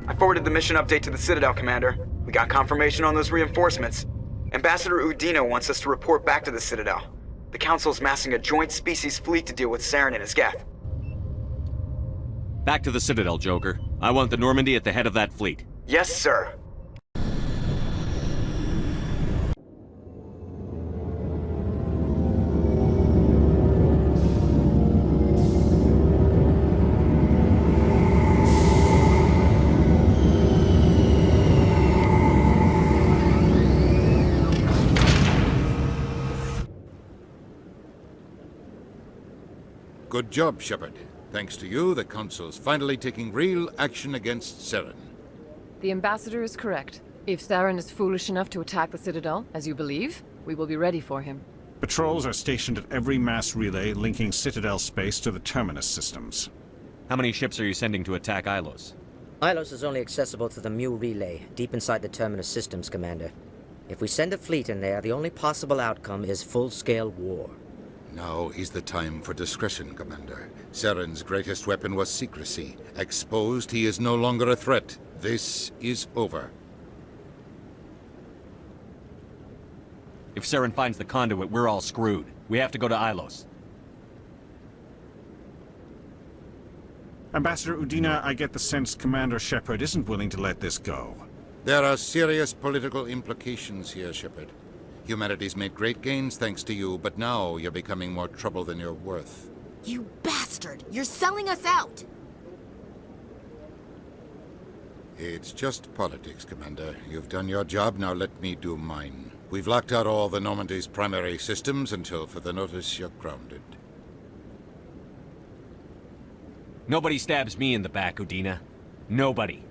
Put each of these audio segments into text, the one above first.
I forwarded the mission update to the Citadel, Commander. We got confirmation on those reinforcements. Ambassador Udina wants us to report back to the Citadel. The Council's massing a joint species fleet to deal with Saren and his Geth. Back to the Citadel, Joker. I want the Normandy at the head of that fleet. Yes, sir. Good job, Shepard. Thanks to you, the Council's finally taking real action against Saren. The Ambassador is correct. If Saren is foolish enough to attack the Citadel, as you believe, we will be ready for him. Patrols are stationed at every mass relay linking Citadel space to the Terminus systems. How many ships are you sending to attack Ilos? Ilos is only accessible through the Mu relay, deep inside the Terminus systems, Commander. If we send a fleet in there, the only possible outcome is full-scale war. Now is the time for discretion, Commander. Saren's greatest weapon was secrecy. Exposed, he is no longer a threat. This is over. If Saren finds the conduit, we're all screwed. We have to go to Ilos. Ambassador Udina, I get the sense Commander Shepard isn't willing to let this go. There are serious political implications here, Shepard. Humanity's made great gains thanks to you, but now you're becoming more trouble than you're worth. You bastard! You're selling us out! It's just politics, Commander. You've done your job, now let me do mine. We've locked out all the Normandy's primary systems until further notice you're grounded. Nobody stabs me in the back, Udina. Nobody.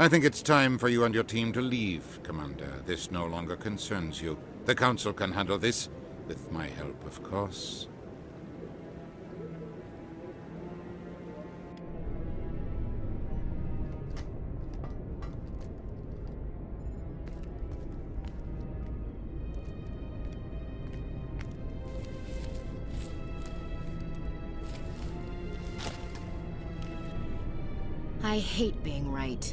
I think it's time for you and your team to leave, Commander. This no longer concerns you. The Council can handle this, with my help, of course. I hate being right.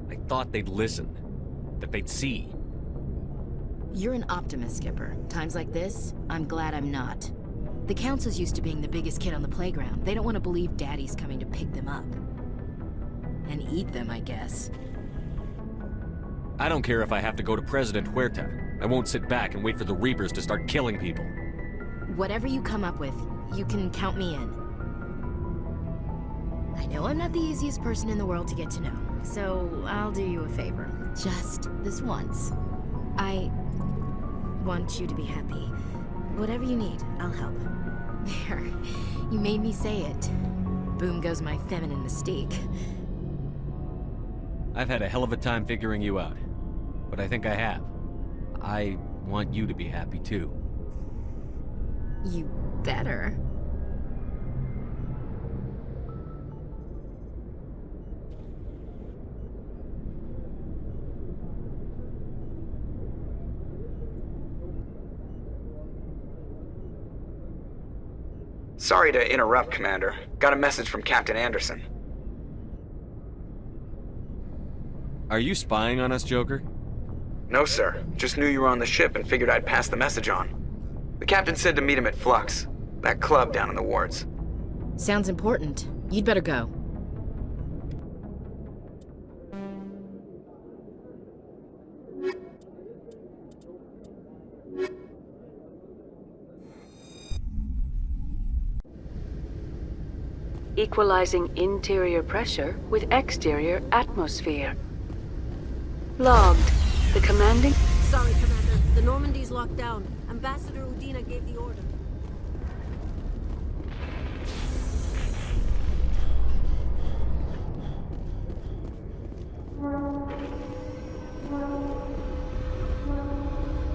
I thought they'd listen. That they'd see. You're an optimist, Skipper. Times like this, I'm glad I'm not. The Council's used to being the biggest kid on the playground. They don't want to believe Daddy's coming to pick them up. And eat them, I guess. I don't care if I have to go to President Huerta. I won't sit back and wait for the Reapers to start killing people. Whatever you come up with, you can count me in. I know I'm not the easiest person in the world to get to know, so I'll do you a favor. Just this once. I want you to be happy. Whatever you need, I'll help. There, you made me say it. Boom goes my feminine mystique. I've had a hell of a time figuring you out. But I think I have. I want you to be happy too. You better. Sorry to interrupt, Commander. Got a message from Captain Anderson. Are you spying on us, Joker? No, sir. Just knew you were on the ship and figured I'd pass the message on. The captain said to meet him at Flux, that club down in the wards. Sounds important. You'd better go. Equalizing interior pressure with exterior atmosphere. Logged. The commanding... Sorry, Commander. The Normandy's locked down. Ambassador Udina gave the order.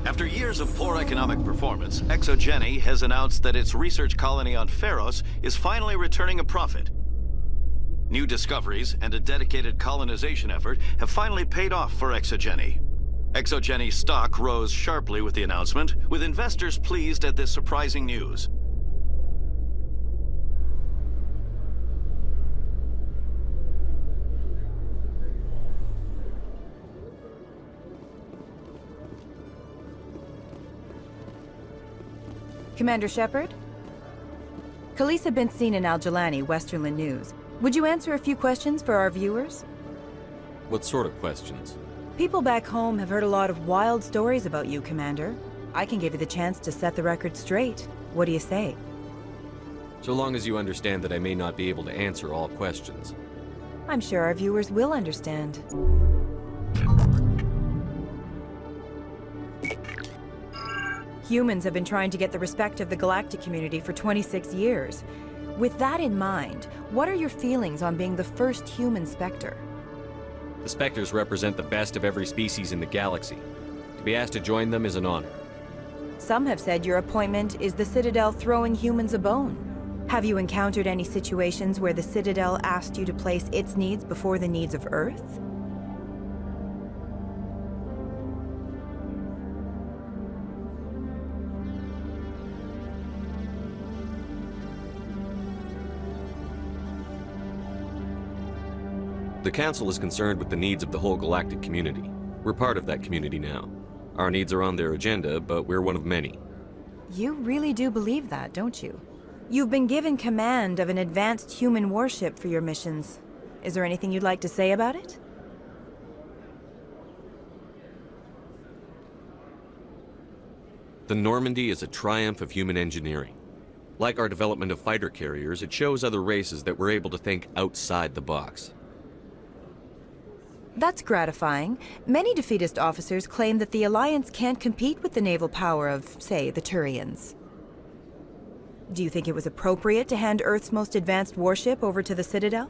After years of poor economic performance, ExoGeni has announced that its research colony on Pharos is finally returning a profit. New discoveries and a dedicated colonization effort have finally paid off for ExoGeni. ExoGeni stock rose sharply with the announcement, with investors pleased at this surprising news. Commander Shepard? Khalees been seen in Al-Jalani, Westerland News. Would you answer a few questions for our viewers? What sort of questions? People back home have heard a lot of wild stories about you, Commander. I can give you the chance to set the record straight. What do you say? So long as you understand that I may not be able to answer all questions. I'm sure our viewers will understand. Humans have been trying to get the respect of the galactic community for 26 years. With that in mind, what are your feelings on being the first human Spectre? The Spectres represent the best of every species in the galaxy. To be asked to join them is an honor. Some have said your appointment is the Citadel throwing humans a bone. Have you encountered any situations where the Citadel asked you to place its needs before the needs of Earth? The Council is concerned with the needs of the whole galactic community. We're part of that community now. Our needs are on their agenda, but we're one of many. You really do believe that, don't you? You've been given command of an advanced human warship for your missions. Is there anything you'd like to say about it? The Normandy is a triumph of human engineering. Like our development of fighter carriers, it shows other races that we're able to think outside the box. That's gratifying. Many defeatist officers claim that the Alliance can't compete with the naval power of, say, the Turians. Do you think it was appropriate to hand Earth's most advanced warship over to the Citadel?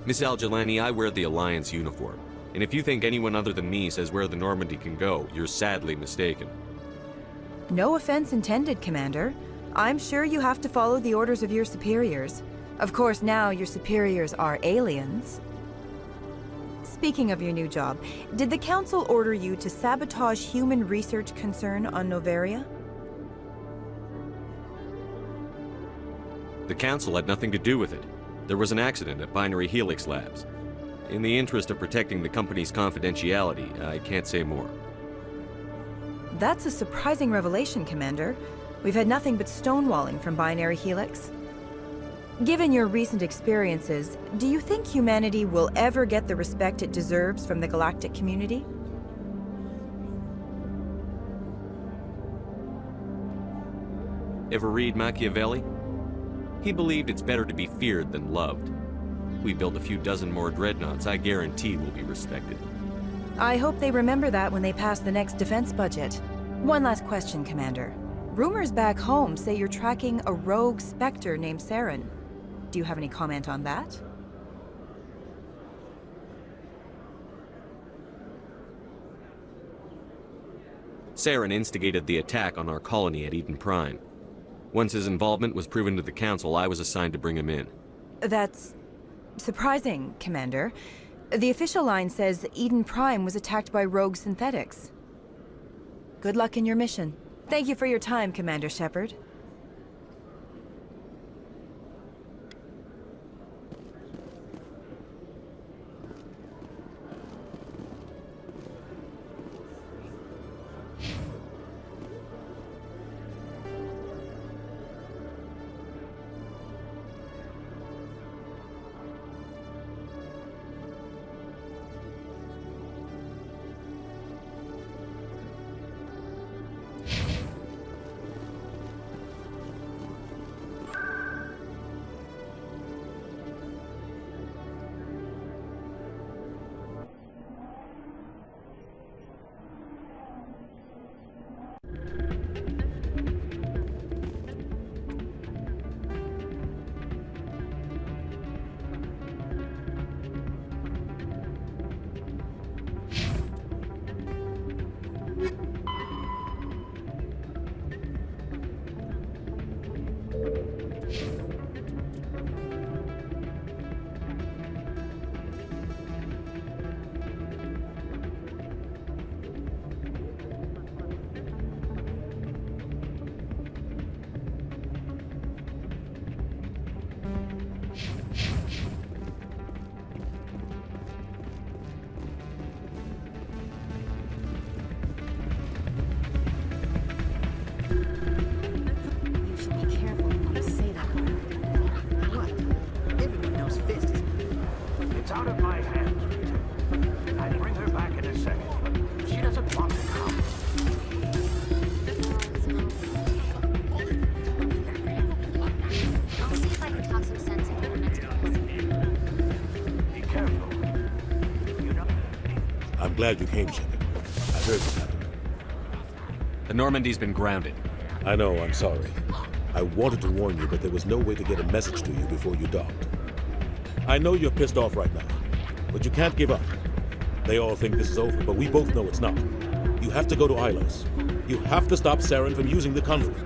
Miss Al-Jalani, I wear the Alliance uniform. And if you think anyone other than me says where the Normandy can go, you're sadly mistaken. No offense intended, Commander. I'm sure you have to follow the orders of your superiors. Of course, now your superiors are aliens. Speaking of your new job, did the Council order you to sabotage human research concern on Noveria? The Council had nothing to do with it. There was an accident at Binary Helix Labs. In the interest of protecting the company's confidentiality, I can't say more. That's a surprising revelation, Commander. We've had nothing but stonewalling from Binary Helix. Given your recent experiences, do you think humanity will ever get the respect it deserves from the galactic community? Ever read Machiavelli? He believed it's better to be feared than loved. We build a few dozen more dreadnoughts, I guarantee we'll be respected. I hope they remember that when they pass the next defense budget. One last question, Commander. Rumors back home say you're tracking a rogue Spectre named Saren. Do you have any comment on that? Saren instigated the attack on our colony at Eden Prime. Once his involvement was proven to the Council, I was assigned to bring him in. That's surprising, Commander. The official line says Eden Prime was attacked by rogue synthetics. Good luck in your mission. Thank you for your time, Commander Shepard. glad you came, Shepard. I heard what happened. The Normandy's been grounded. I know, I'm sorry. I wanted to warn you, but there was no way to get a message to you before you docked. I know you're pissed off right now, but you can't give up. They all think this is over, but we both know it's not. You have to go to Ilos. You have to stop Saren from using the conduit.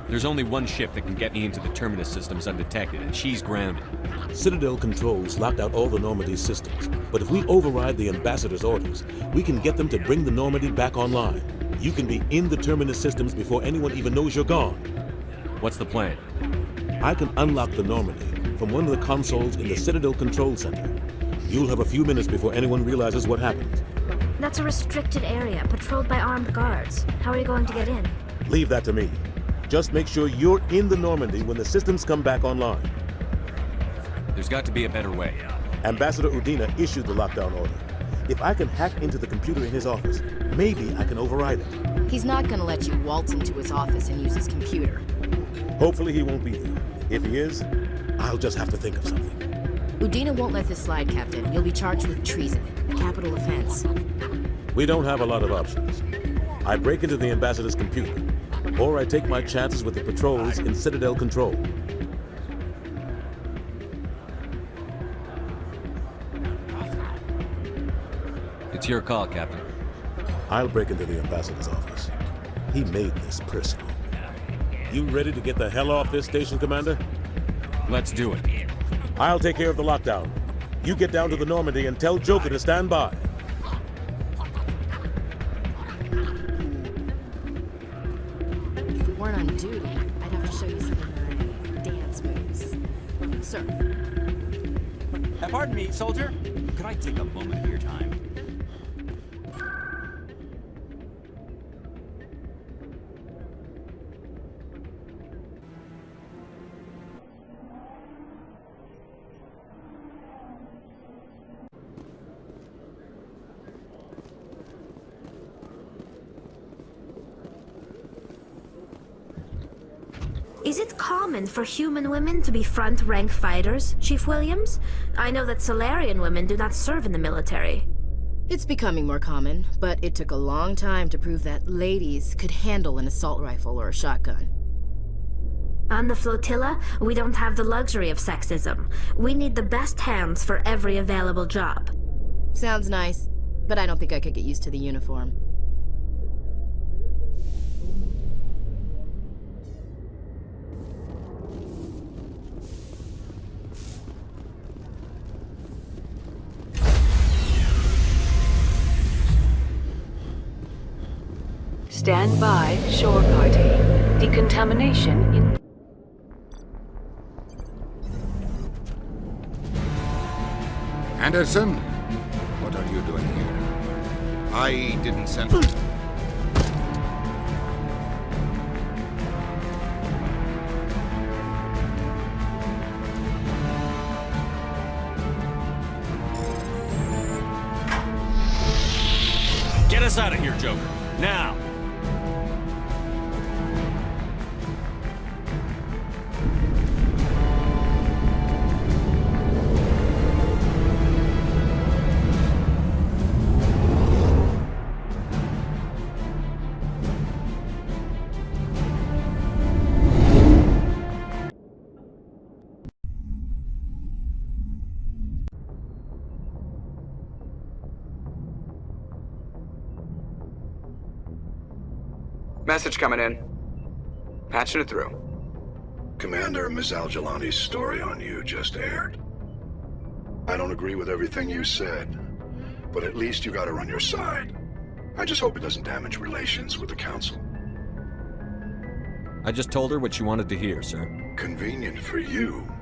There's only one ship that can get me into the Terminus systems undetected, and she's grounded. Citadel controls locked out all the Normandy's systems, but if we override the Ambassador's orders, we can get them to bring the Normandy back online. You can be in the Terminus systems before anyone even knows you're gone. What's the plan? I can unlock the Normandy from one of the consoles in the Citadel Control Center. You'll have a few minutes before anyone realizes what happened. That's a restricted area, patrolled by armed guards. How are you going to get in? Leave that to me. Just make sure you're in the Normandy when the systems come back online. There's got to be a better way. Ambassador Udina issued the lockdown order. If I can hack into the computer in his office, maybe I can override it. He's not gonna let you waltz into his office and use his computer. Hopefully he won't be there. If he is, I'll just have to think of something. Udina won't let this slide, Captain. You'll be charged with treason, a capital offense. We don't have a lot of options. I break into the Ambassador's computer, or I take my chances with the patrols in Citadel Control. It's your call, Captain. I'll break into the Ambassador's office. He made this personal. You ready to get the hell off this station, Commander? Let's do it. I'll take care of the lockdown. You get down to the Normandy and tell Joker to stand by. If we weren't on duty, I'd have to show you some of my dance moves. Sir. Pardon me, soldier. Could I take a moment of your time? Is it common for human women to be front-rank fighters, Chief Williams? I know that Solarian women do not serve in the military. It's becoming more common, but it took a long time to prove that ladies could handle an assault rifle or a shotgun. On the flotilla, we don't have the luxury of sexism. We need the best hands for every available job. Sounds nice, but I don't think I could get used to the uniform. Stand by, shore party. Decontamination in... Anderson, what are you doing here? I didn't send... Get us out of here, Joker. Now! Message coming in. Patching it through. Commander, Ms. Al-Jalani's story on you just aired. I don't agree with everything you said, but at least you got her on your side. I just hope it doesn't damage relations with the Council. I just told her what she wanted to hear, sir. Convenient for you,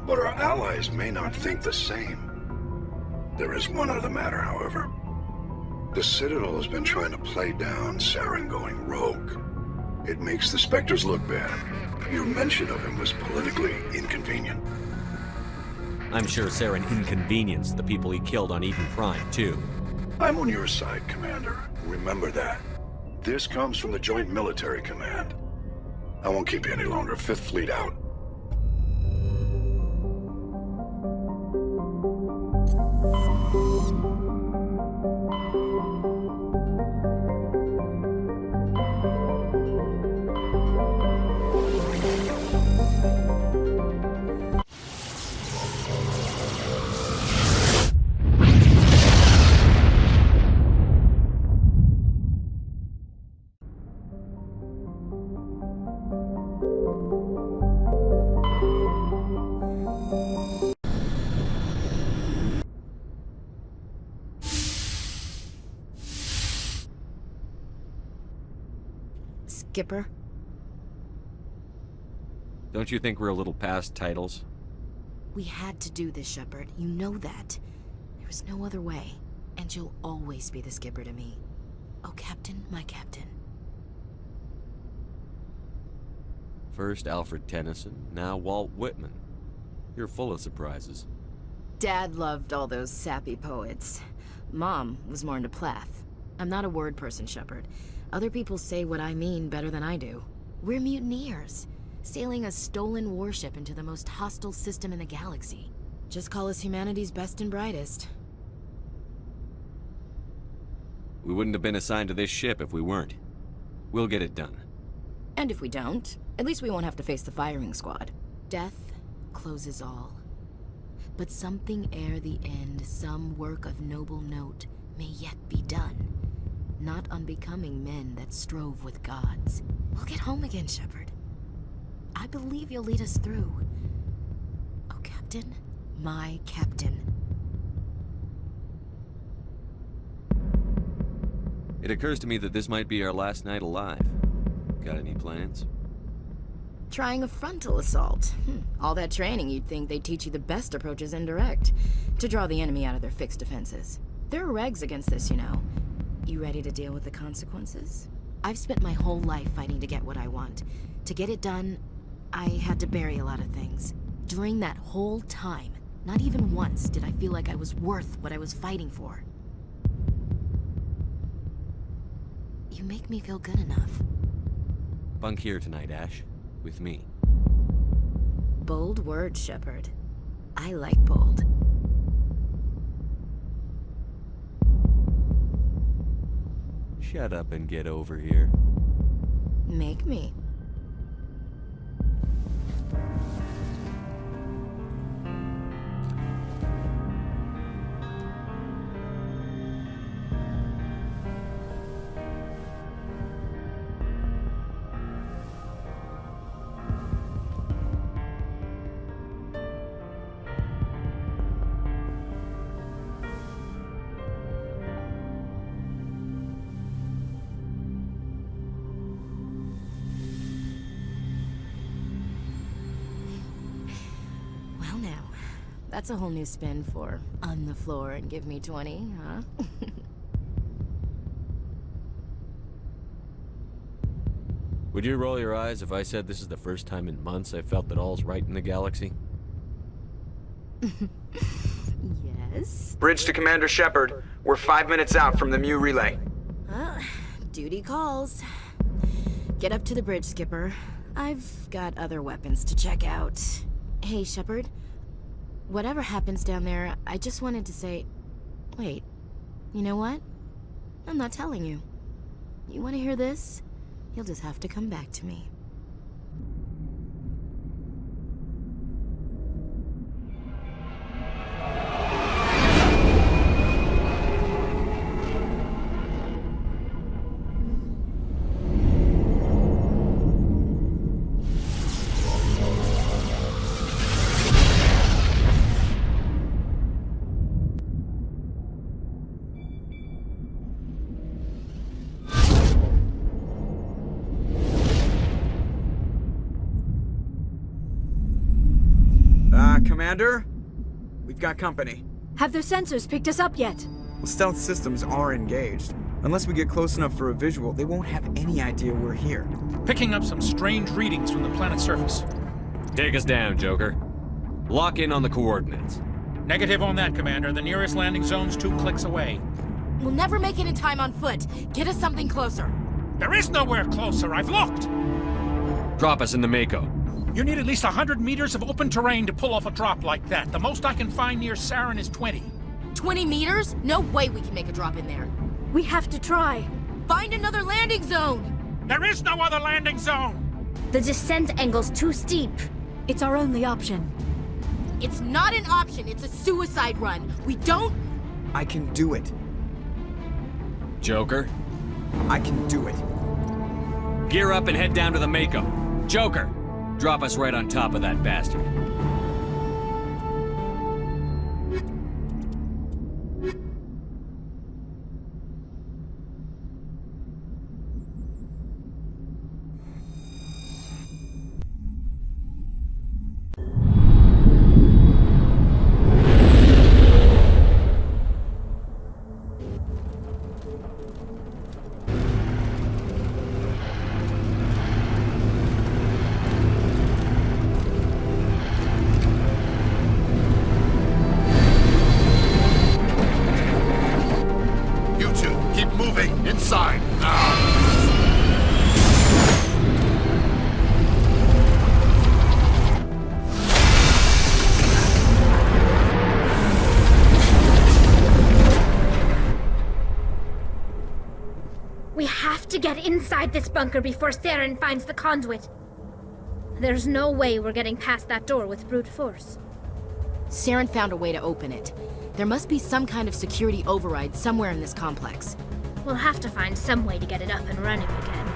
but our allies may not think the same. There is one other matter, however. The Citadel has been trying to play down Saren going rogue. It makes the Spectres look bad. Your mention of him was politically inconvenient. I'm sure Saren inconvenienced the people he killed on Eden Prime, too. I'm on your side, Commander. Remember that. This comes from the Joint Military Command. I won't keep you any longer. Fifth Fleet out. Skipper? Don't you think we're a little past titles? We had to do this, Shepard. You know that. There was no other way. And you'll always be the skipper to me. Oh, Captain, my captain. First Alfred Tennyson, now Walt Whitman. You're full of surprises. Dad loved all those sappy poets. Mom was more into Plath. I'm not a word person, Shepard. Other people say what I mean better than I do. We're mutineers, sailing a stolen warship into the most hostile system in the galaxy. Just call us humanity's best and brightest. We wouldn't have been assigned to this ship if we weren't. We'll get it done. And if we don't, at least we won't have to face the firing squad. Death closes all. But something ere the end, some work of noble note, may yet be done. Not unbecoming men that strove with gods. We'll get home again, Shepard. I believe you'll lead us through. Oh, Captain, my captain. It occurs to me that this might be our last night alive. Got any plans? Trying a frontal assault. All that training, you'd think they'd teach you the best approaches indirect, to draw the enemy out of their fixed defenses. There are regs against this, you know. You ready to deal with the consequences? I've spent my whole life fighting to get what I want. To get it done, I had to bury a lot of things. During that whole time, not even once did I feel like I was worth what I was fighting for. You make me feel good enough. Bunk here tonight, Ash. With me. Bold word, Shepard. I like bold. Shut up and get over here. Make me. That's a whole new spin for on the floor and give me 20, huh? Would you roll your eyes if I said this is the first time in months I felt that all's right in the galaxy? Yes? Bridge to Commander Shepard. We're 5 minutes out from the Mu relay. Duty calls. Get up to the bridge, Skipper. I've got other weapons to check out. Hey, Shepard. Whatever happens down there, I just wanted to say... Wait, you know what? I'm not telling you. You want to hear this? You'll just have to come back to me. Commander? We've got company. Have their sensors picked us up yet? Well, stealth systems are engaged. Unless we get close enough for a visual, they won't have any idea we're here. Picking up some strange readings from the planet's surface. Take us down, Joker. Lock in on the coordinates. Negative on that, Commander. The nearest landing zone's 2 clicks away. We'll never make it in time on foot. Get us something closer. There is nowhere closer. I've looked. Drop us in the Mako. You need at least 100 meters of open terrain to pull off a drop like that. The most I can find near Saren is 20. 20 meters? No way we can make a drop in there. We have to try. Find another landing zone! There is no other landing zone! The descent angle's too steep. It's our only option. It's not an option, it's a suicide run. We don't... I can do it. Joker? I can do it. Gear up and head down to the Mako. Joker! Drop us right on top of that bastard. Inside, now! We have to get inside this bunker before Saren finds the conduit. There's no way we're getting past that door with brute force. Saren found a way to open it. There must be some kind of security override somewhere in this complex. We'll have to find some way to get it up and running again.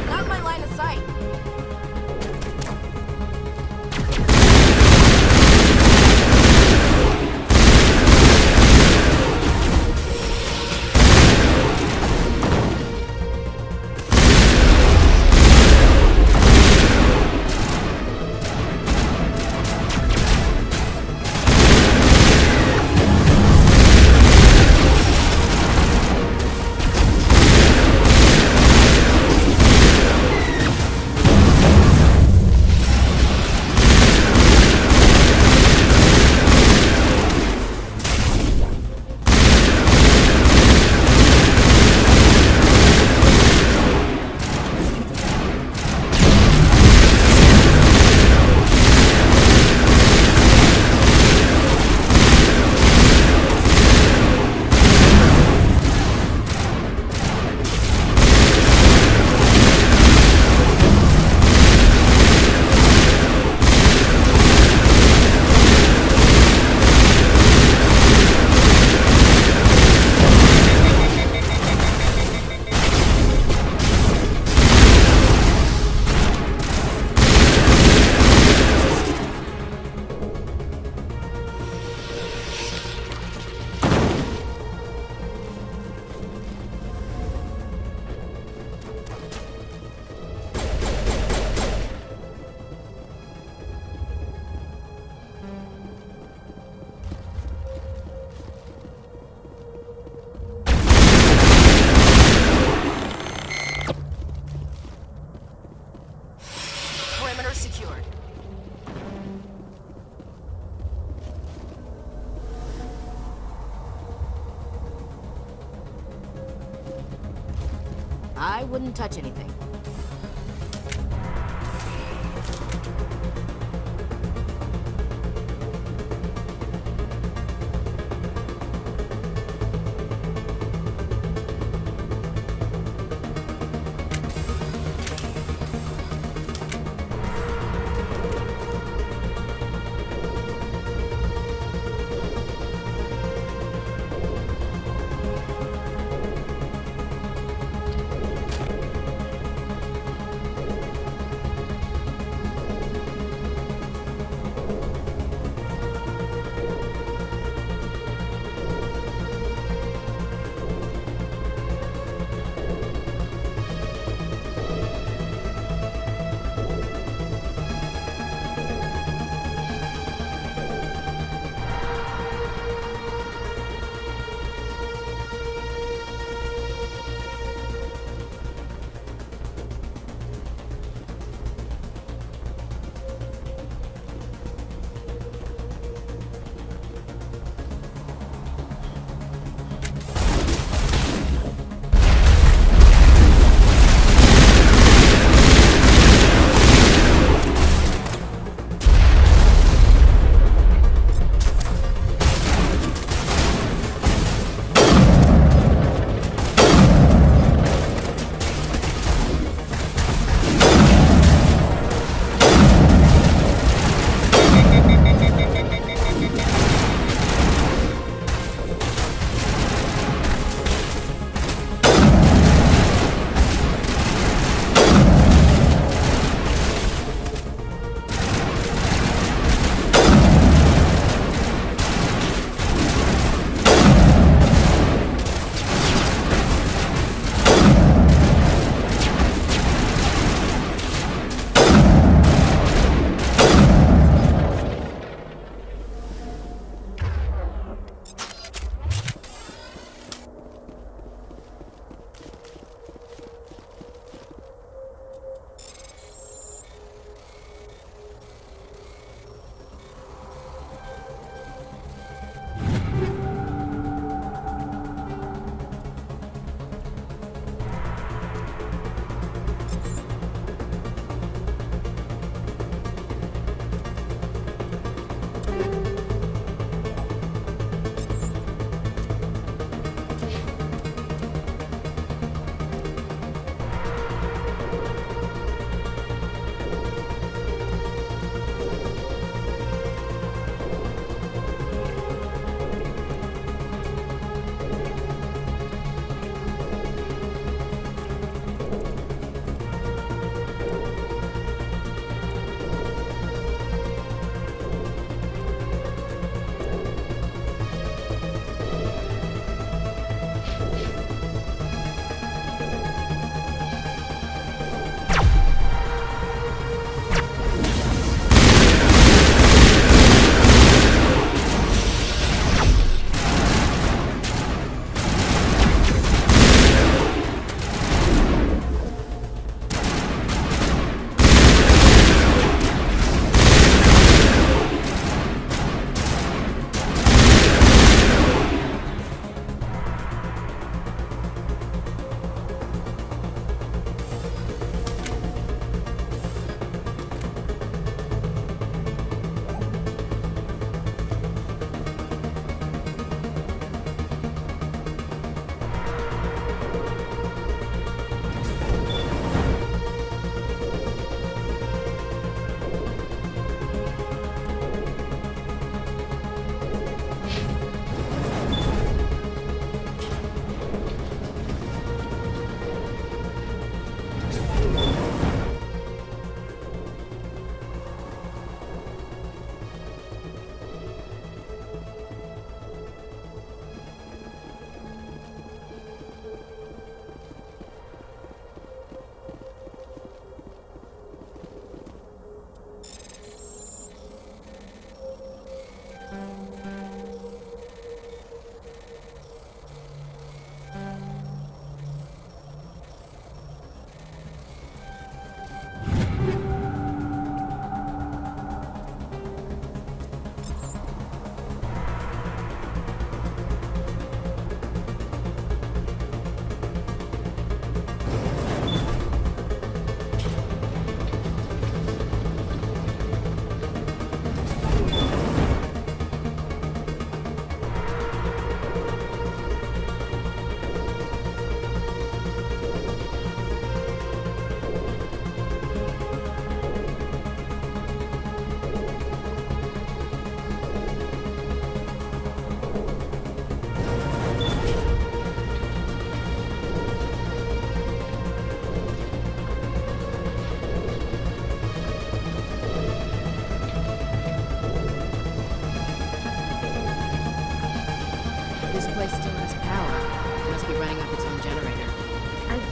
Not my line of sight. Secured. I wouldn't touch anything.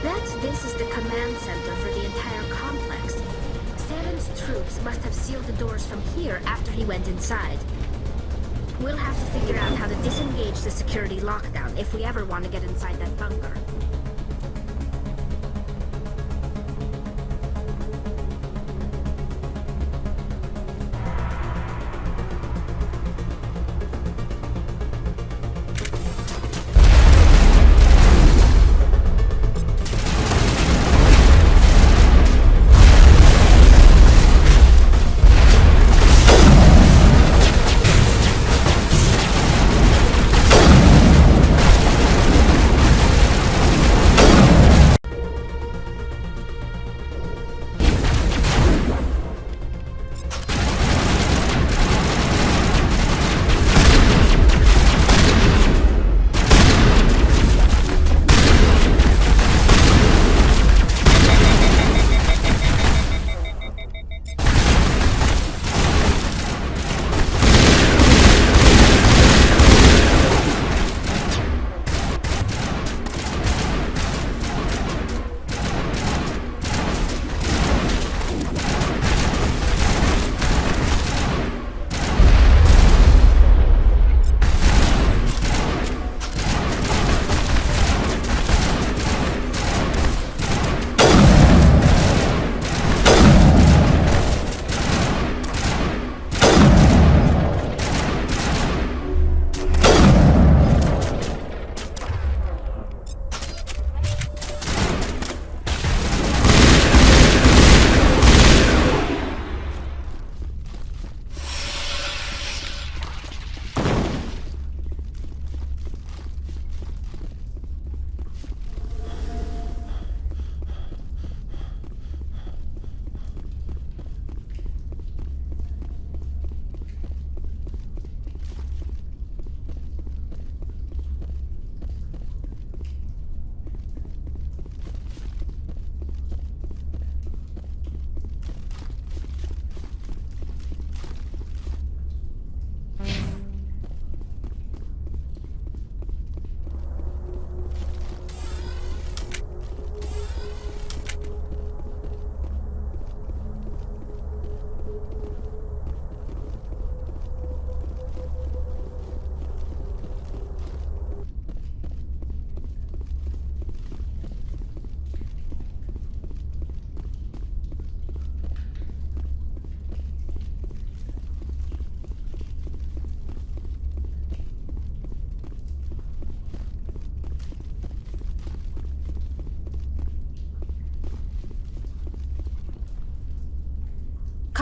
bet this is the command center for the entire complex. Saren's troops must have sealed the doors from here after he went inside. We'll have to figure out how to disengage the security lockdown if we ever want to get inside that bunker.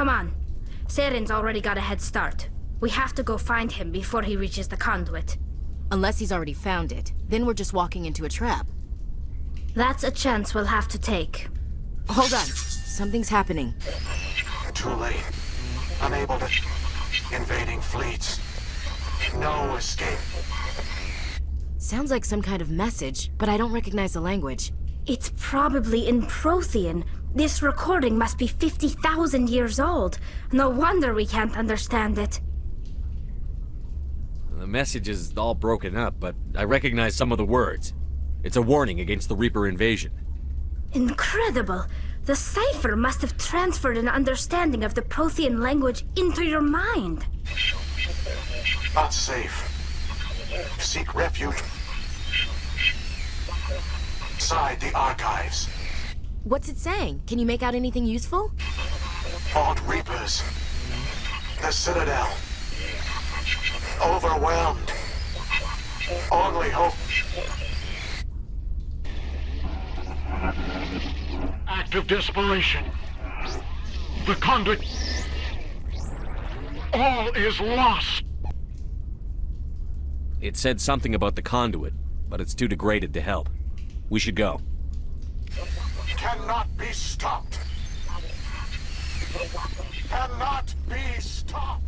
Come on. Saren's already got a head start. We have to go find him before he reaches the conduit. Unless he's already found it. Then we're just walking into a trap. That's a chance we'll have to take. Hold on. Something's happening. Too late. Unable to... Invading fleets. No escape. Sounds like some kind of message, but I don't recognize the language. It's probably in Prothean. This recording must be 50,000 years old. No wonder we can't understand it. The message is all broken up, but I recognize some of the words. It's a warning against the Reaper invasion. Incredible! The cipher must have transferred an understanding of the Prothean language into your mind. Not safe. Seek refuge inside the archives. What's it saying? Can you make out anything useful? Fought Reapers. The Citadel. Overwhelmed. Only hope. Act of desperation. The conduit. All is lost. It said something about the conduit, but it's too degraded to help. We should go. Cannot be stopped. Cannot be stopped.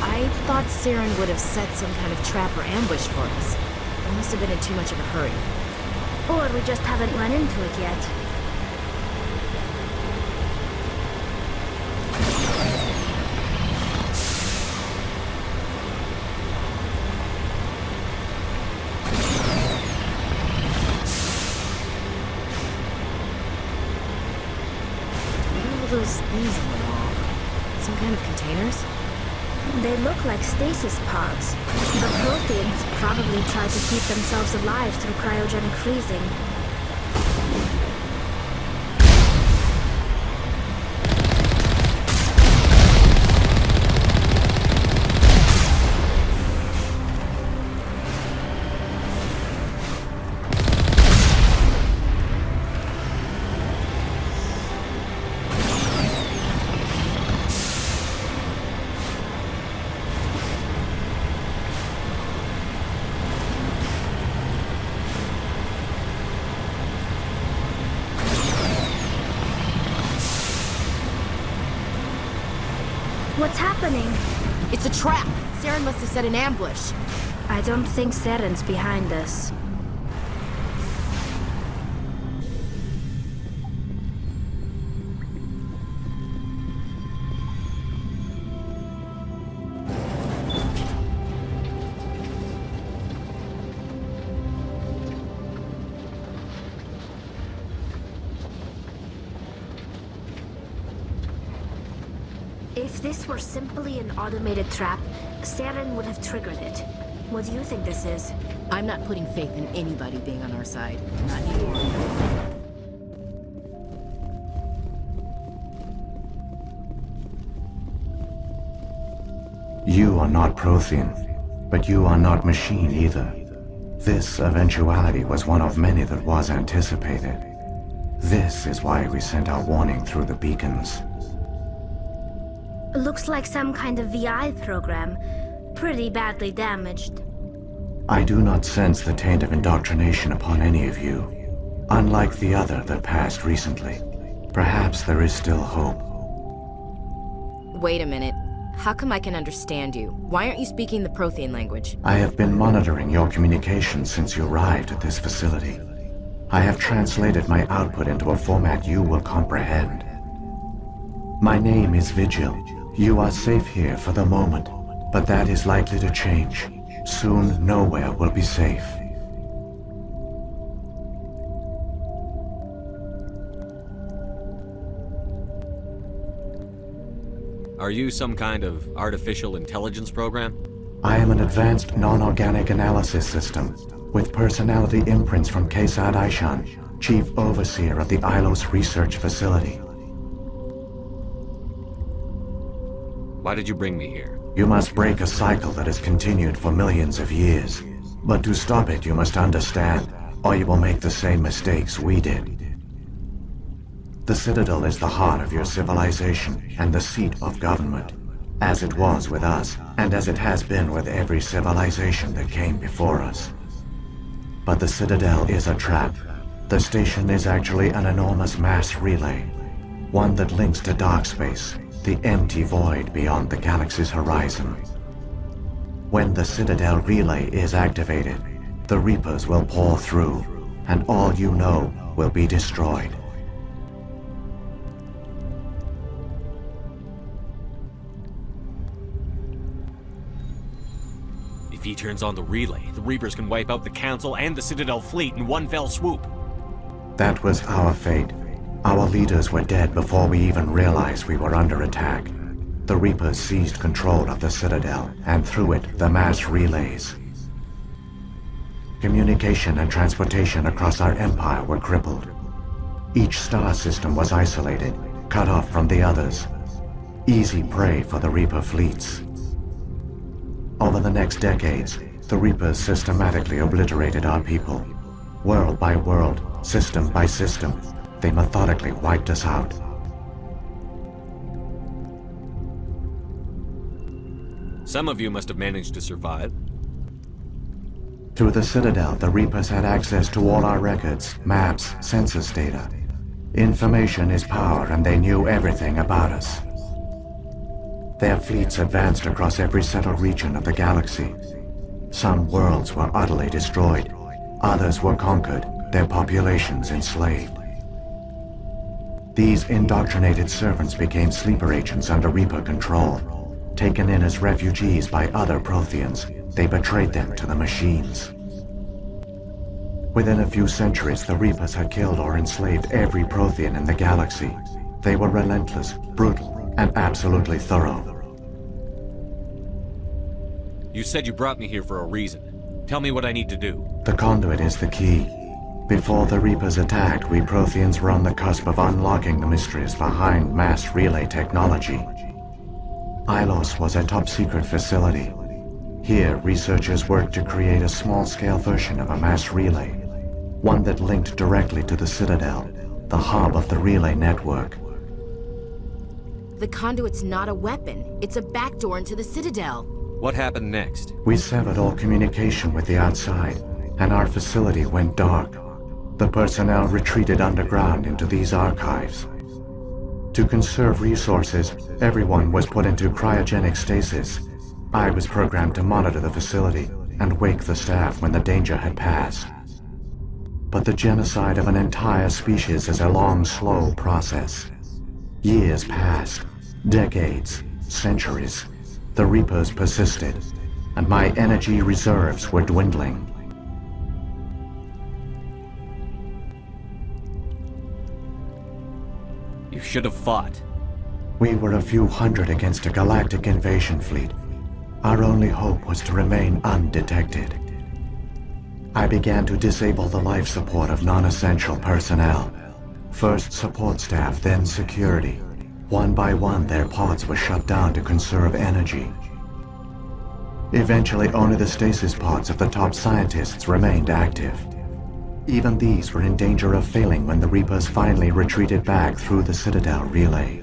I thought Saren would have set some kind of trap or ambush for us. I must have been in too much of a hurry. Or we just haven't run into it yet. What are all those things on the wall? Some kind of containers? They look like stasis pods. The proteins probably try to keep themselves alive through cryogenic freezing. What's happening? It's a trap! Saren must have set an ambush. I don't think Saren's behind us. If this were simply an automated trap, Saren would have triggered it. What do you think this is? I'm not putting faith in anybody being on our side. Not anymore. You are not Prothean, but you are not machine either. This eventuality was one of many that was anticipated. This is why we sent our warning through the beacons. Looks like some kind of VI program. Pretty badly damaged. I do not sense the taint of indoctrination upon any of you. Unlike the other that passed recently. Perhaps there is still hope. Wait a minute. How come I can understand you? Why aren't you speaking the Prothean language? I have been monitoring your communications since you arrived at this facility. I have translated my output into a format you will comprehend. My name is Vigil. You are safe here for the moment, but that is likely to change. Soon, nowhere will be safe. Are you some kind of artificial intelligence program? I am an advanced non-organic analysis system, with personality imprints from Kesad Aishan, Chief Overseer of the Ilos Research Facility. Why did you bring me here? You must break a cycle that has continued for millions of years. But to stop it, you must understand, or you will make the same mistakes we did. The Citadel is the heart of your civilization and the seat of government, as it was with us, and as it has been with every civilization that came before us. But the Citadel is a trap. The station is actually an enormous mass relay, one that links to dark space, the empty void beyond the galaxy's horizon. When the Citadel relay is activated, the Reapers will pour through, and all you know will be destroyed. If he turns on the relay, the Reapers can wipe out the Council and the Citadel fleet in one fell swoop. That was our fate. Our leaders were dead before we even realized we were under attack. The Reapers seized control of the Citadel, and through it, the mass relays. Communication and transportation across our empire were crippled. Each star system was isolated, cut off from the others. Easy prey for the Reaper fleets. Over the next decades, the Reapers systematically obliterated our people. World by world, system by system, they methodically wiped us out. Some of you must have managed to survive. Through the Citadel, the Reapers had access to all our records, maps, census data. Information is power, and they knew everything about us. Their fleets advanced across every settled region of the galaxy. Some worlds were utterly destroyed. Others were conquered, their populations enslaved. These indoctrinated servants became sleeper agents under Reaper control. Taken in as refugees by other Protheans, they betrayed them to the machines. Within a few centuries, the Reapers had killed or enslaved every Prothean in the galaxy. They were relentless, brutal, and absolutely thorough. You said you brought me here for a reason. Tell me what I need to do. The conduit is the key. Before the Reapers attacked, we Protheans were on the cusp of unlocking the mysteries behind mass relay technology. Ilos was a top-secret facility. Here, researchers worked to create a small-scale version of a mass relay, one that linked directly to the Citadel, the hub of the relay network. The conduit's not a weapon. It's a backdoor into the Citadel. What happened next? We severed all communication with the outside, and our facility went dark. The personnel retreated underground into these archives. To conserve resources, everyone was put into cryogenic stasis. I was programmed to monitor the facility and wake the staff when the danger had passed. But the genocide of an entire species is a long, slow process. Years passed, decades, centuries. The Reapers persisted, and my energy reserves were dwindling. You should have fought. We were a few hundred against a galactic invasion fleet. Our only hope was to remain undetected. I began to disable the life support of non-essential personnel. First support staff, then security. One by one, their pods were shut down to conserve energy. Eventually, only the stasis pods of the top scientists remained active. Even these were in danger of failing when the Reapers finally retreated back through the Citadel relay.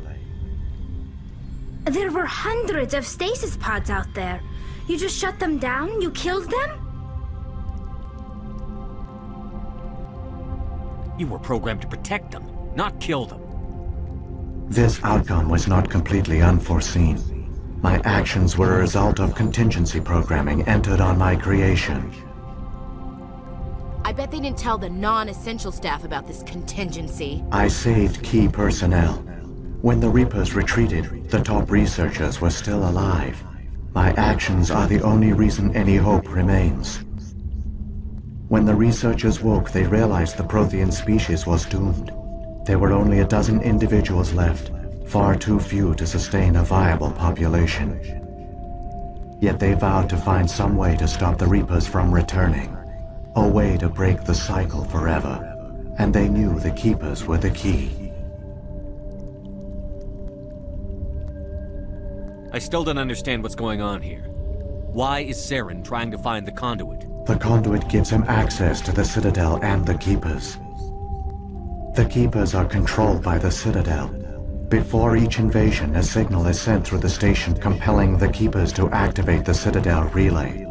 There were hundreds of stasis pods out there. You just shut them down? You killed them? You were programmed to protect them, not kill them. This outcome was not completely unforeseen. My actions were a result of contingency programming entered on my creation. I bet they didn't tell the non-essential staff about this contingency. I saved key personnel. When the Reapers retreated, the top researchers were still alive. My actions are the only reason any hope remains. When the researchers woke, they realized the Prothean species was doomed. There were only a dozen individuals left, far too few to sustain a viable population. Yet they vowed to find some way to stop the Reapers from returning, a way to break the cycle forever, and they knew the Keepers were the key. I still don't understand what's going on here. Why is Saren trying to find the conduit? The conduit gives him access to the Citadel and the Keepers. The Keepers are controlled by the Citadel. Before each invasion, a signal is sent through the station compelling the Keepers to activate the Citadel relay.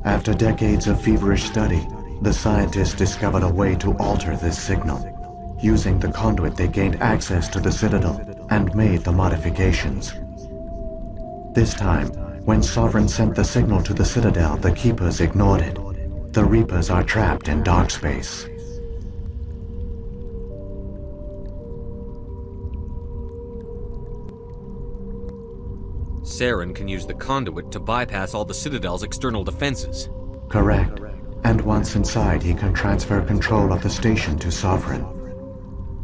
After decades of feverish study, the scientists discovered a way to alter this signal. Using the conduit, they gained access to the Citadel and made the modifications. This time, when Sovereign sent the signal to the Citadel, the Keepers ignored it. The Reapers are trapped in dark space. Saren can use the conduit to bypass all the Citadel's external defenses. Correct. And once inside, he can transfer control of the station to Sovereign.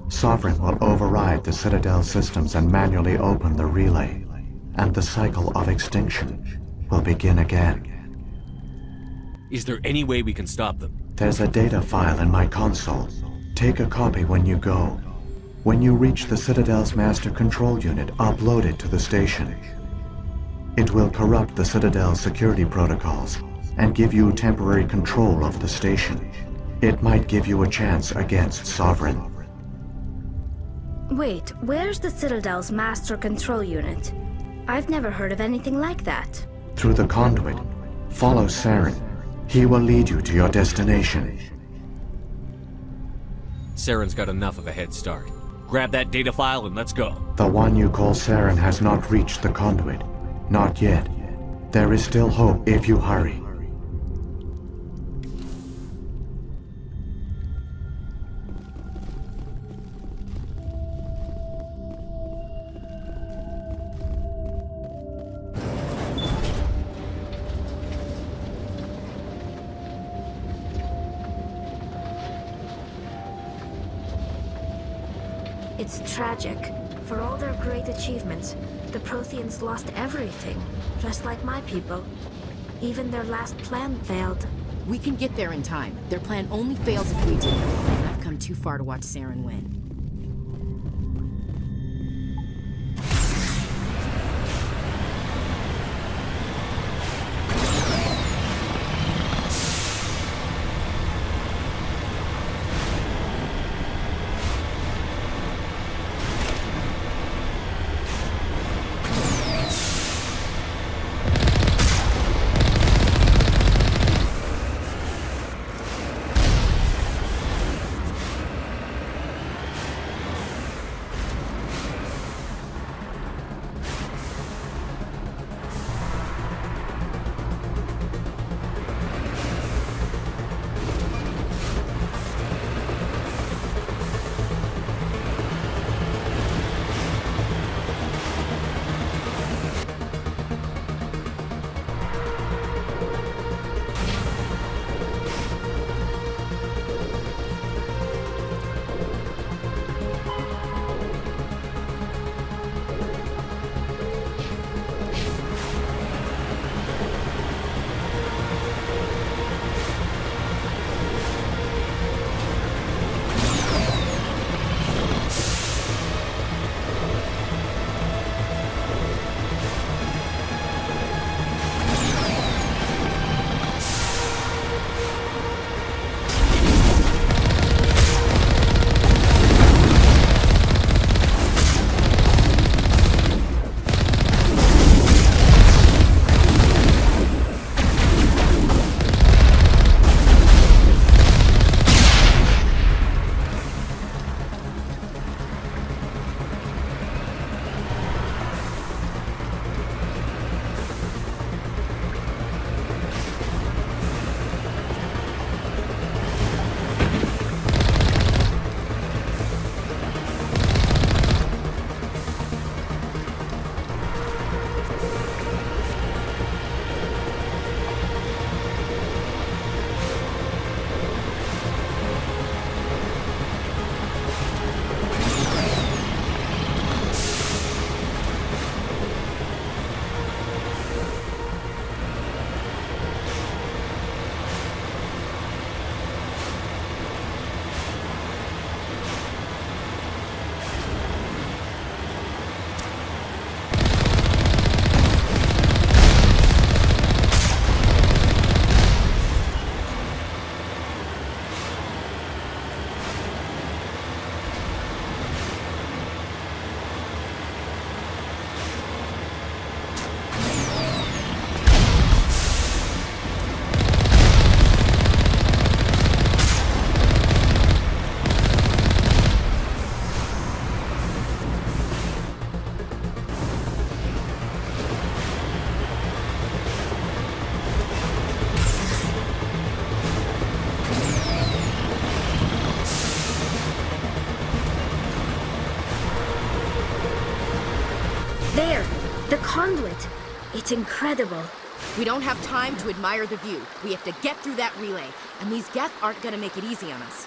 Sovereign will override the Citadel systems and manually open the relay, and the cycle of extinction will begin again. Is there any way we can stop them? There's a data file in my console. Take a copy when you go. When you reach the Citadel's master control unit, upload it to the station. It will corrupt the Citadel's security protocols and give you temporary control of the station. It might give you a chance against Sovereign. Wait, where's the Citadel's master control unit? I've never heard of anything like that. Through the conduit, follow Saren. He will lead you to your destination. Saren's got enough of a head start. Grab that data file and let's go. The one you call Saren has not reached the conduit. Not yet. There is still hope if you hurry. It's tragic. For all their great achievements, the Protheans lost everything, just like my people. Even their last plan failed. We can get there in time. Their plan only fails if we do. And I've come too far to watch Saren win. There! The conduit! It's incredible. We don't have time to admire the view. We have to get through that relay, and these Geth aren't gonna make it easy on us.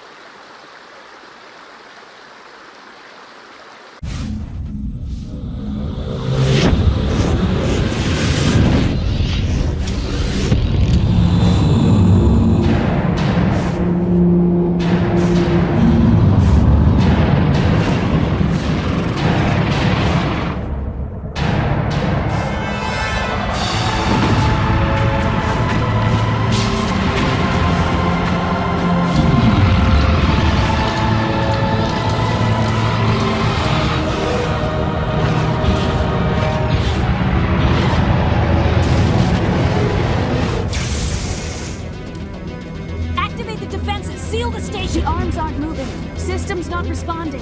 Seal the station! The arms aren't moving. System's not responding.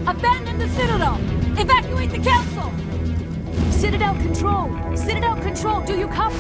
Abandon the Citadel! Evacuate the Council! Citadel Control! Citadel Control, do you copy?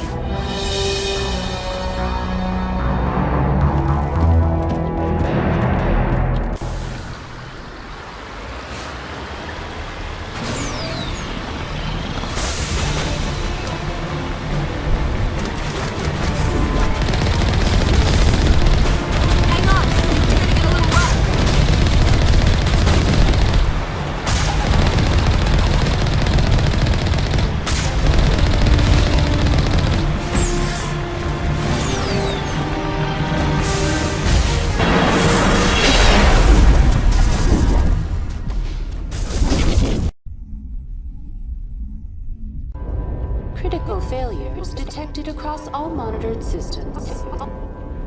Critical failures detected across all monitored systems.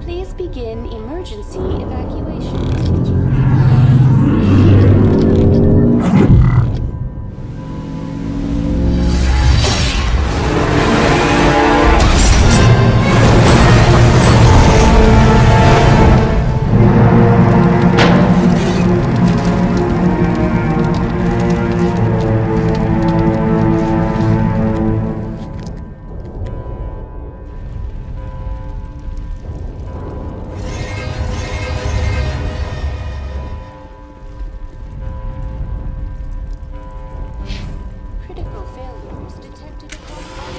Please begin emergency evacuation. Critical failures detected across all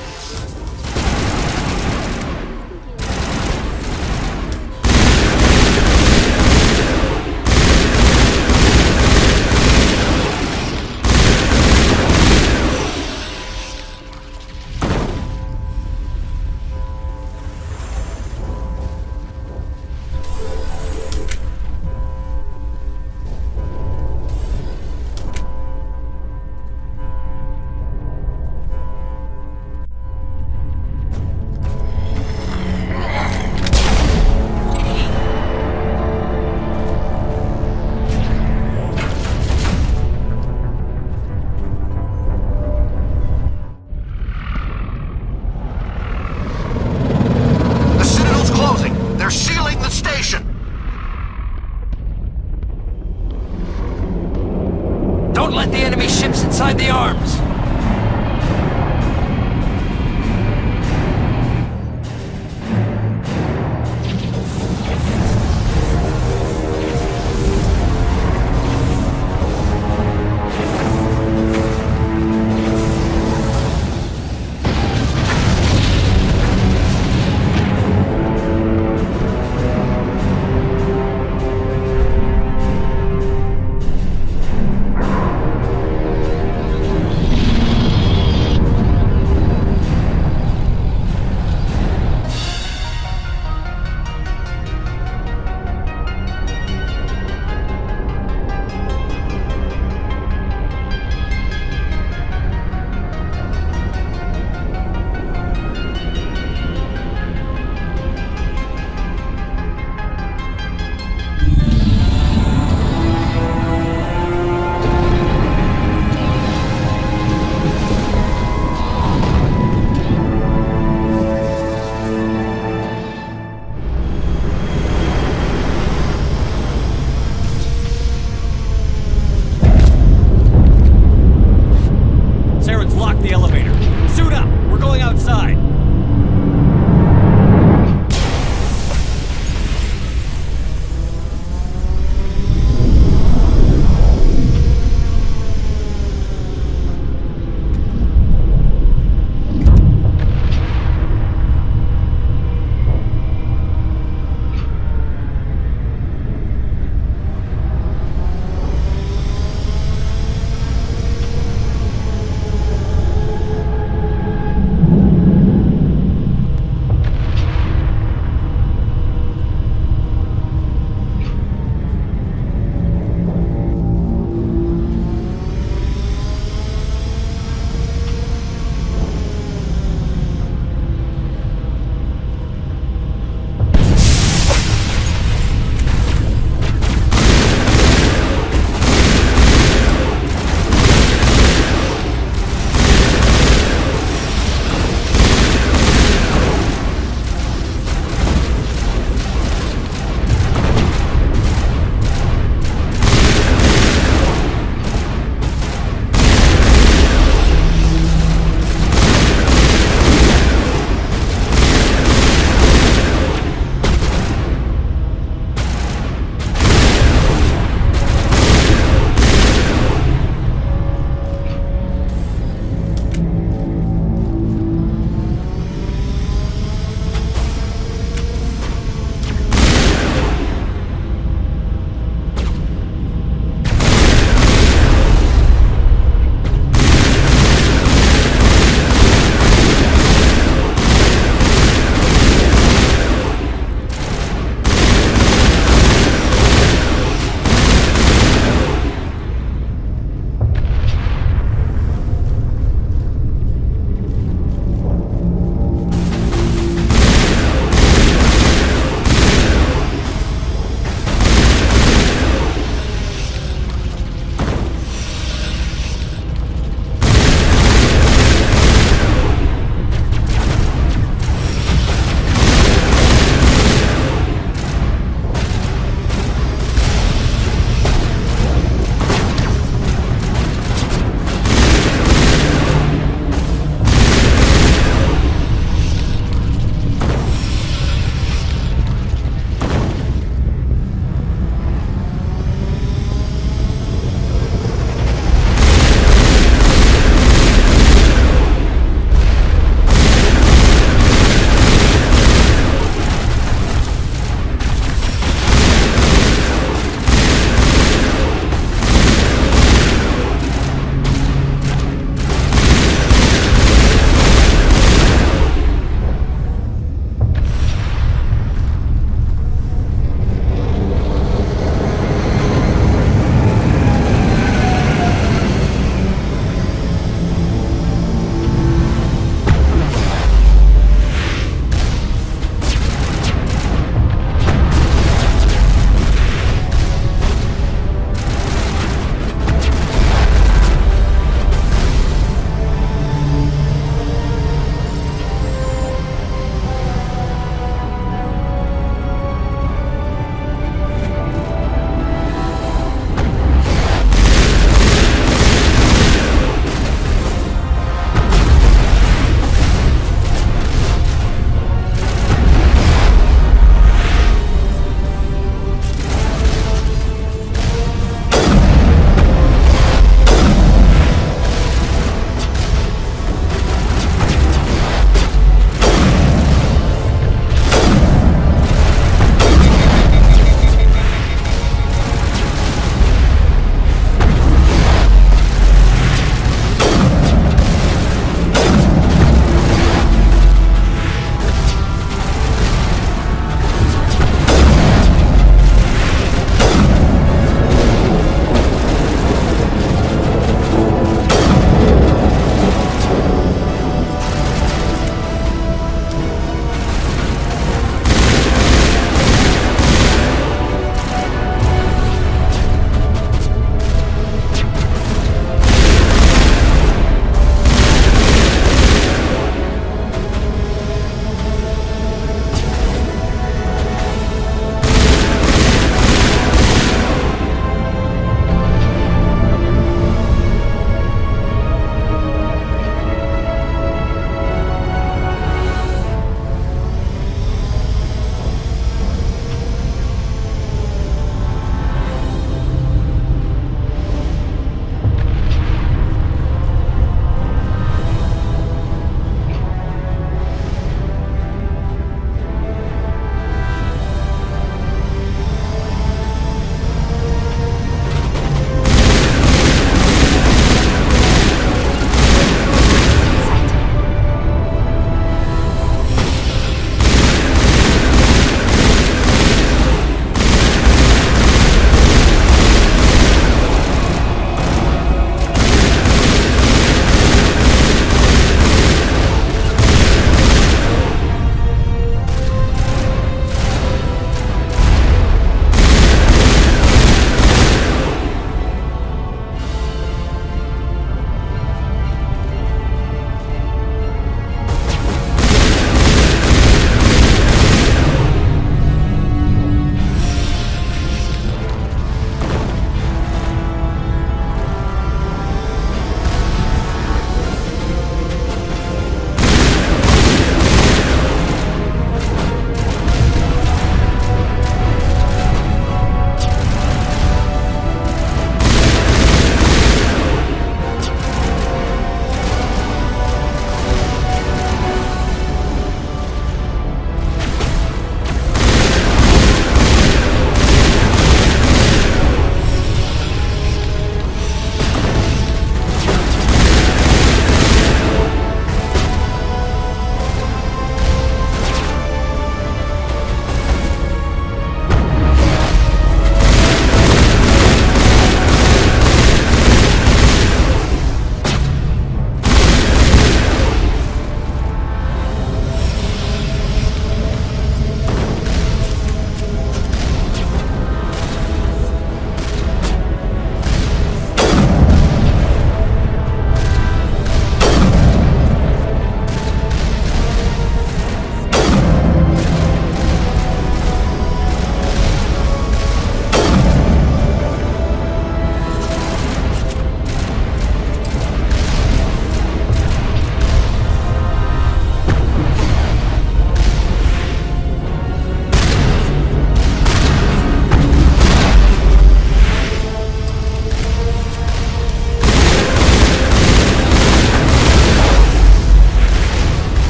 The Citadel's closing. They're sealing the station. Don't let the enemy ships inside the arms! Saren's locked the elevator. Suit up! We're going outside!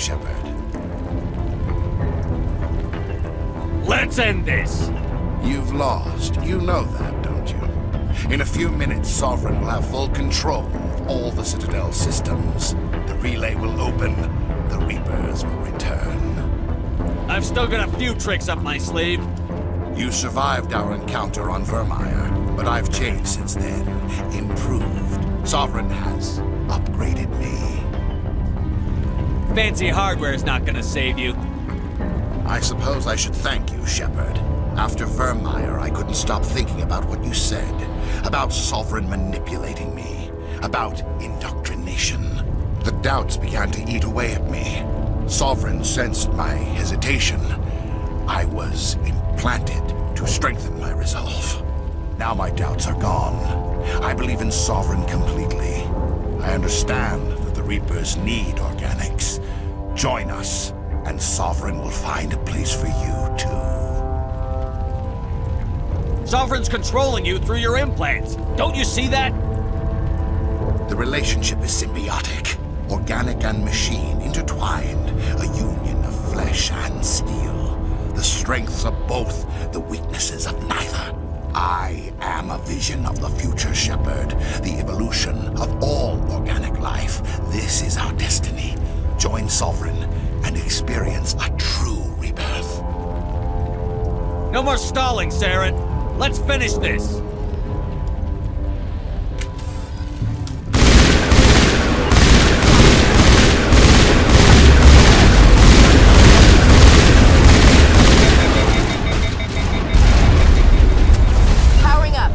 Shepard. Let's end this! You've lost. You know that, don't you? In a few minutes, Sovereign will have full control of all the Citadel systems. The relay will open. The Reapers will return. I've still got a few tricks up my sleeve. You survived our encounter on Vermeer, but I've changed since then. Improved. Sovereign has upgraded me. Fancy hardware is not gonna save you. I suppose I should thank you, Shepard. After Vermeer, I couldn't stop thinking about what you said. About Sovereign manipulating me. About indoctrination. The doubts began to eat away at me. Sovereign sensed my hesitation. I was implanted to strengthen my resolve. Now my doubts are gone. I believe in Sovereign completely. I understand that the Reapers need organics. Join us, and Sovereign will find a place for you, too. Sovereign's controlling you through your implants. Don't you see that? The relationship is symbiotic. Organic and machine intertwined. A union of flesh and steel. The strengths of both, the weaknesses of neither. I am a vision of the future, Shepard. The evolution of all organic life. This is our destiny. Join Sovereign and experience a true rebirth. No more stalling, Saren. Let's finish this. Powering up.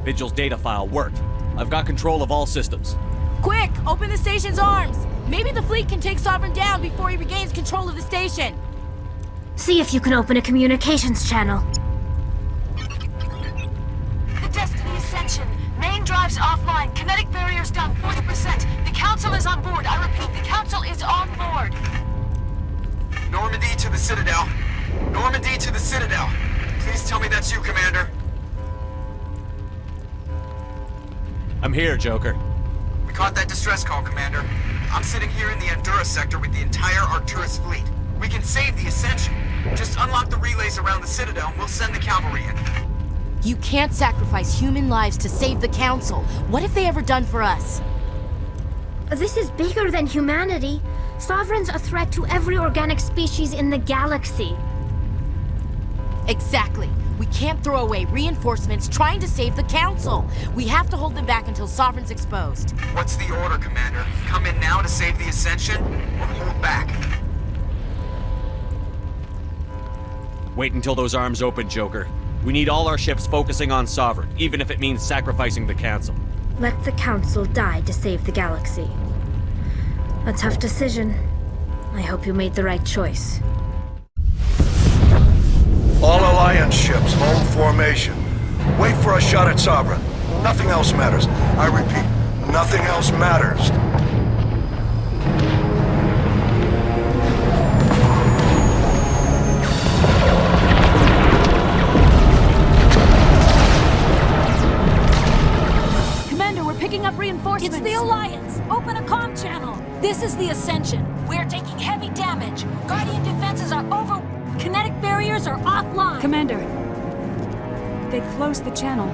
Vigil's data file worked. I've got control of all systems. Quick! Open the station's arms! Maybe the fleet can take Sovereign down before he regains control of the station. See if you can open a communications channel. The Destiny Ascension. Main drives offline. Kinetic barriers down 40%. The Council is on board. I repeat, the Council is on board. Normandy to the Citadel. Normandy to the Citadel. Please tell me that's you, Commander. I'm here, Joker. We caught that distress call, Commander. I'm sitting here in the Endura sector with the entire Arcturus fleet. We can save the Ascension. Just unlock the relays around the Citadel and we'll send the cavalry in. You can't sacrifice human lives to save the Council. What have they ever done for us? This is bigger than humanity. Sovereign's a threat to every organic species in the galaxy. Exactly. We can't throw away reinforcements trying to save the Council. We have to hold them back until Sovereign's exposed. What's the order, Commander? Come in now to save the Ascension, or hold back? Wait until those arms open, Joker. We need all our ships focusing on Sovereign, even if it means sacrificing the Council. Let the Council die to save the galaxy. A tough decision. I hope you made the right choice. All Alliance ships, hold formation. Wait for a shot at Sovereign. Nothing else matters. I repeat, nothing else matters. Commander, we're picking up reinforcements. It's the Alliance! Open a comm channel! This is the Ascension. We're taking heavy damage. Guardian defenses are over. Kinetic barriers are offline. Commander, they've closed the channel.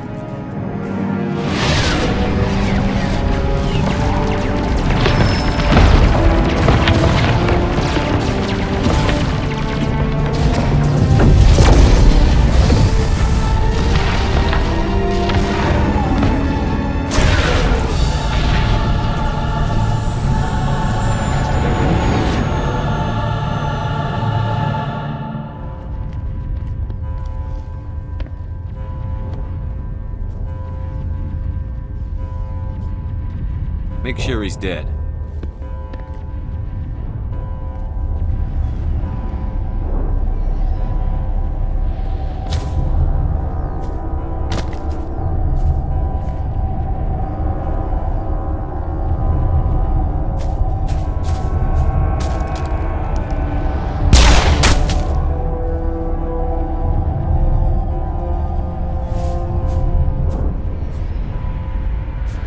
Make sure he's dead.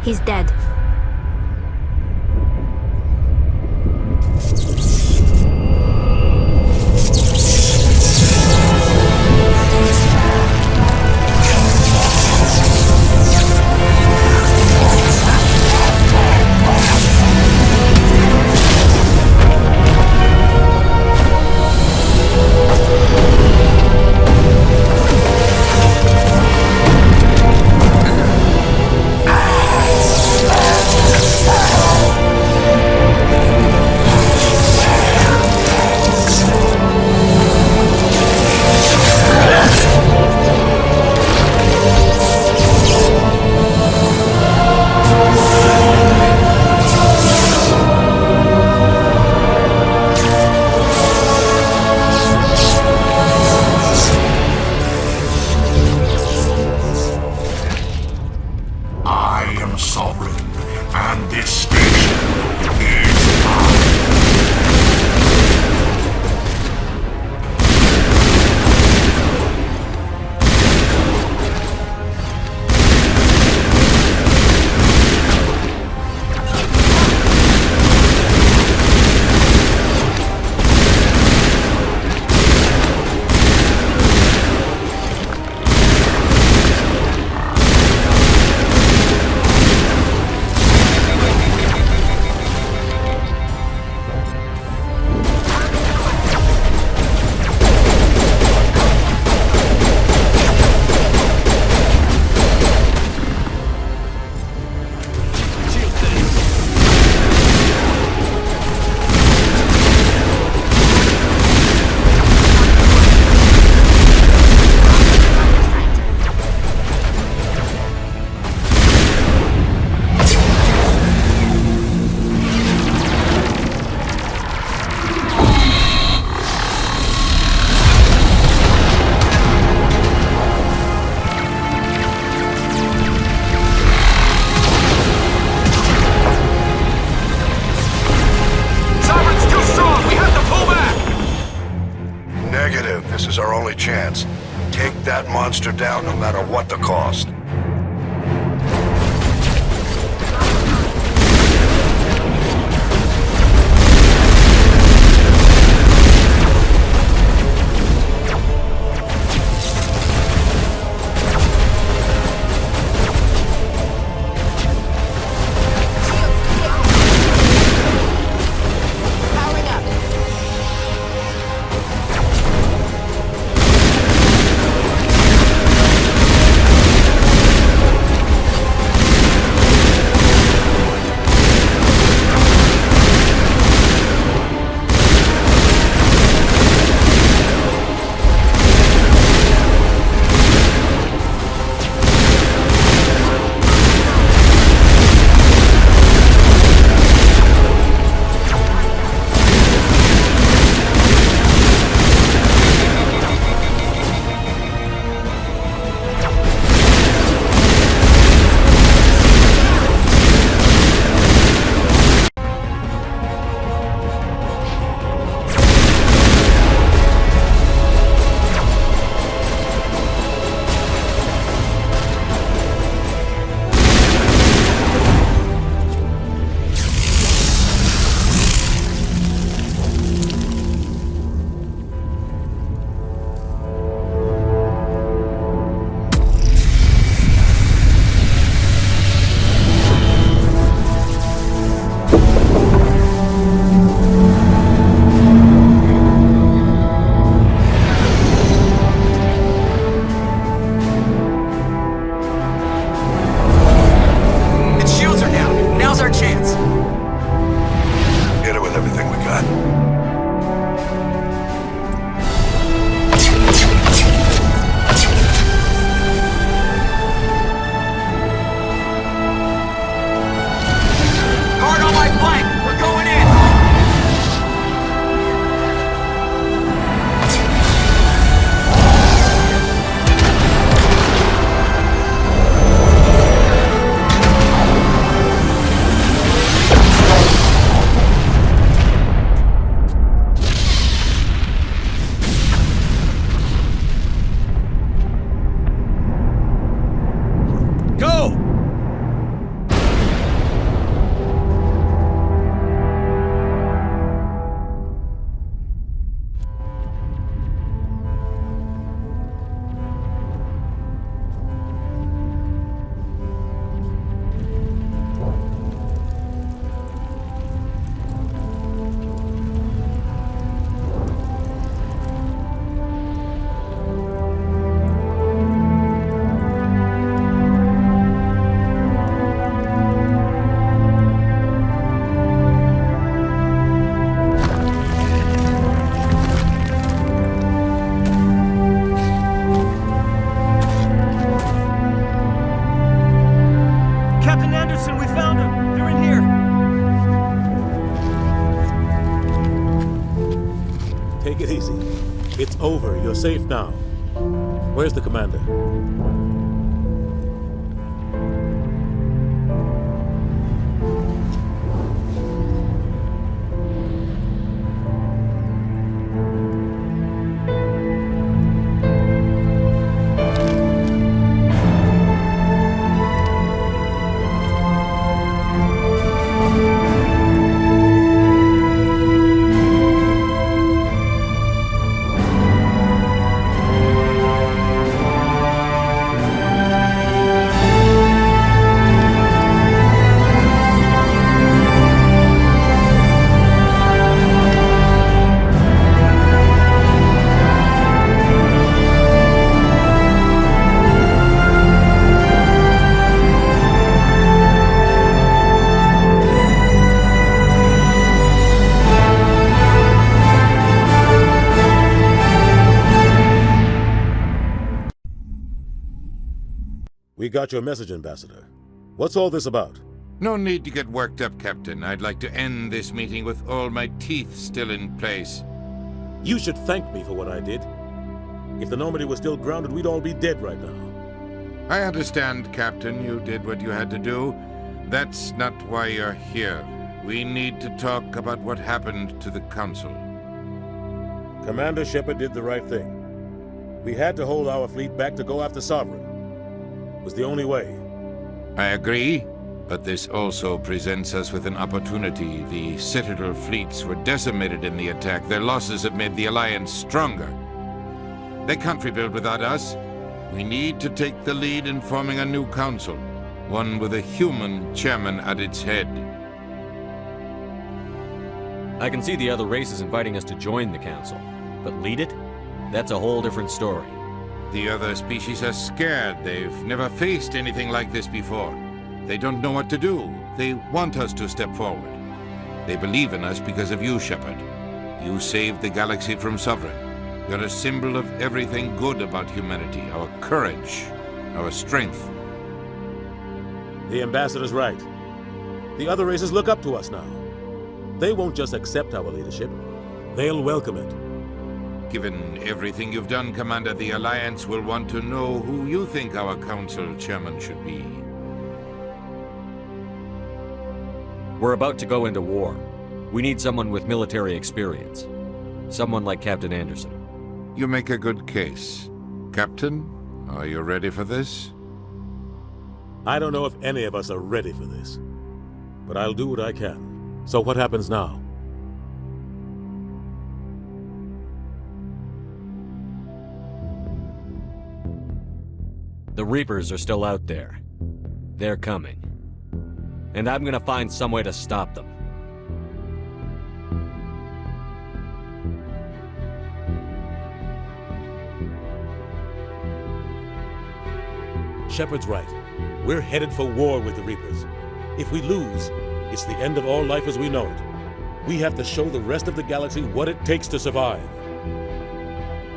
He's dead. This is our only chance. Take that monster down no matter what the cost. Take it easy. It's over. You're safe now. Where's the commander? We got your message, Ambassador. What's all this about? No need to get worked up, Captain. I'd like to end this meeting with all my teeth still in place. You should thank me for what I did. If the Normandy was still grounded, we'd all be dead right now. I understand, Captain. You did what you had to do. That's not why you're here. We need to talk about what happened to the Council. Commander Shepard did the right thing. We had to hold our fleet back to go after Sovereign. It was the only way. I agree, but this also presents us with an opportunity. The Citadel fleets were decimated in the attack. Their losses have made the Alliance stronger. They can't rebuild without us. We need to take the lead in forming a new council, one with a human chairman at its head. I can see the other races inviting us to join the council, but lead it? That's a whole different story. The other species are scared. They've never faced anything like this before. They don't know what to do. They want us to step forward. They believe in us because of you, Shepard. You saved the galaxy from Sovereign. You're a symbol of everything good about humanity, our courage, our strength. The Ambassador's right. The other races look up to us now. They won't just accept our leadership. They'll welcome it. Given everything you've done, Commander, the Alliance will want to know who you think our Council Chairman should be. We're about to go into war. We need someone with military experience. Someone like Captain Anderson. You make a good case. Captain, are you ready for this? I don't know if any of us are ready for this, but I'll do what I can. So what happens now? The Reapers are still out there. They're coming. And I'm gonna find some way to stop them. Shepard's right. We're headed for war with the Reapers. If we lose, it's the end of all life as we know it. We have to show the rest of the galaxy what it takes to survive.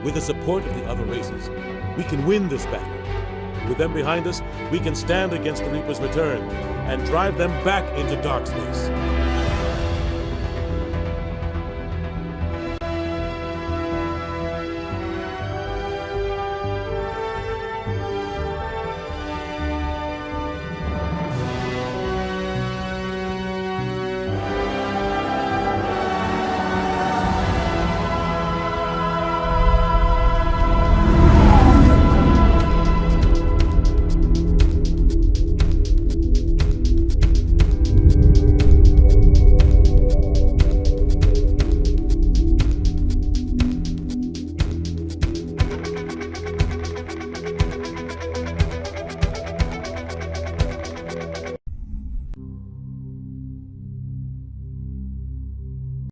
With the support of the other races, we can win this battle. With them behind us, we can stand against the Reapers' return and drive them back into dark space.